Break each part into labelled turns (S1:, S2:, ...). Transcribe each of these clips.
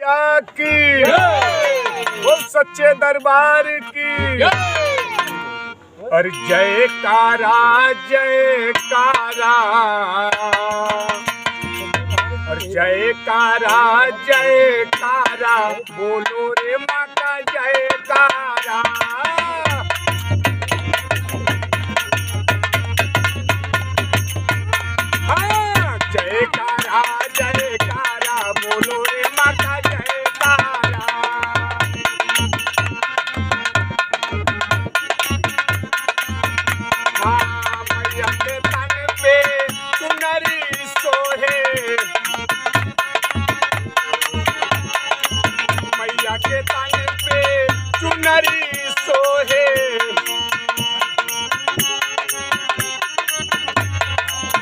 S1: मैया की, बोल सच्चे दरबार की। और जयकारा जयकारा, और जयकारा जयकारा, बोलो रे माँ का जयकारा। हाँ, जयकारा जयकारा, बोलो रे माँ का जयकारा। हाँ, मैया के तन पे चुनरी सोहे, मैया के तन पे चुनरी सोहे।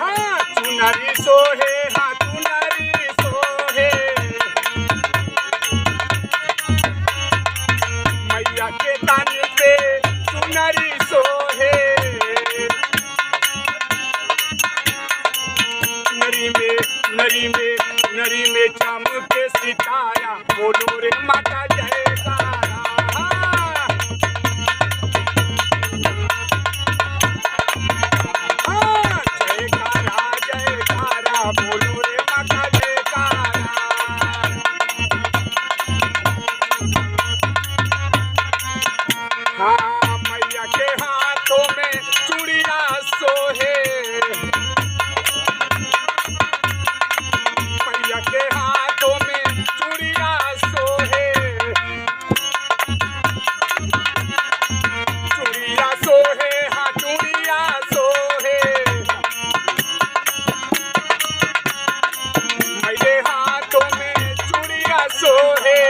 S1: हाँ, चुनरी सोहे, हाँ चुनरी सोहे, मैया के तन पे चुनरी सोहे। नरी में चमके सितारा, बोलो रे माता जयकारा। हाँ, जयकारा जयकारा, बोलो रे माता जयकारा। हाँ, मैया के हाथों में चूड़ियां सोहे, मैया के हाथों में चूड़ियां सोहे, चूड़ियां सोहे, हाँ चूड़ियां सोहे। मेरे हाथों में चूड़ियां सोहे,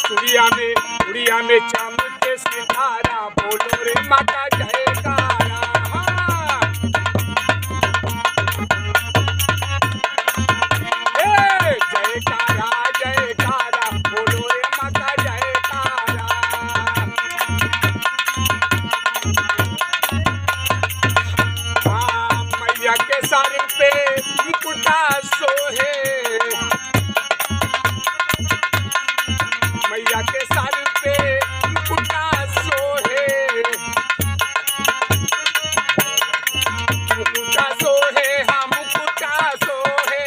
S1: चूड़िया में चमके सितारा, बोलो रे माता जयकारा। जयकारा जयकारा, बोलो रे माता जयकारा। हाँ, मैया के सर पे मुकुटा सोहे, मैया के सर पे मुकुटा सोहे, मुकुटा सोहे, हाँ मुकुटा सोहे।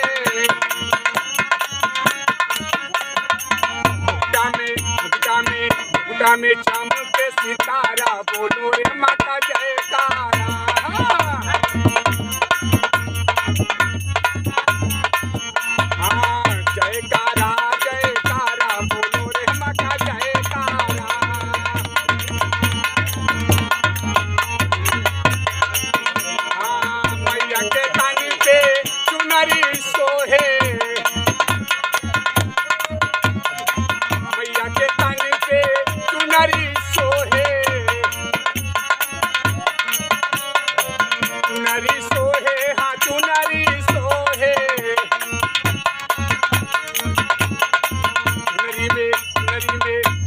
S1: मुकुटा में चमके सितारा, बोलो रे माता जयकारा। हाँ, जयकारा जयकारा, बोलो रे माता जयकारा। हाँ, मैया के तन पे चुनरी सोहे, मैया के तन पे चुनरी सोहे, चुनरी सोहे, हाँ चुनरी सोहे।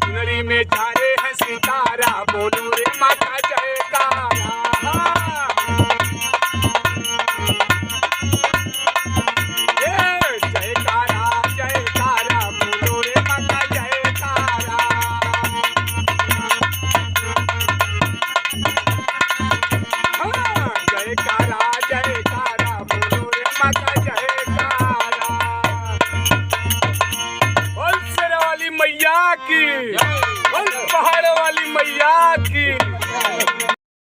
S1: चुनरी में जारे है सितारा, बोलो रे माता जयकारा। जयकारा जयकारा, बोलो रे माता जयकारा। हाँ, जयकारा जयकारा, बोलो रे माता जयकारा। बोल शेरा वाली मैया की, बोल पहाड़ वाली मैया की।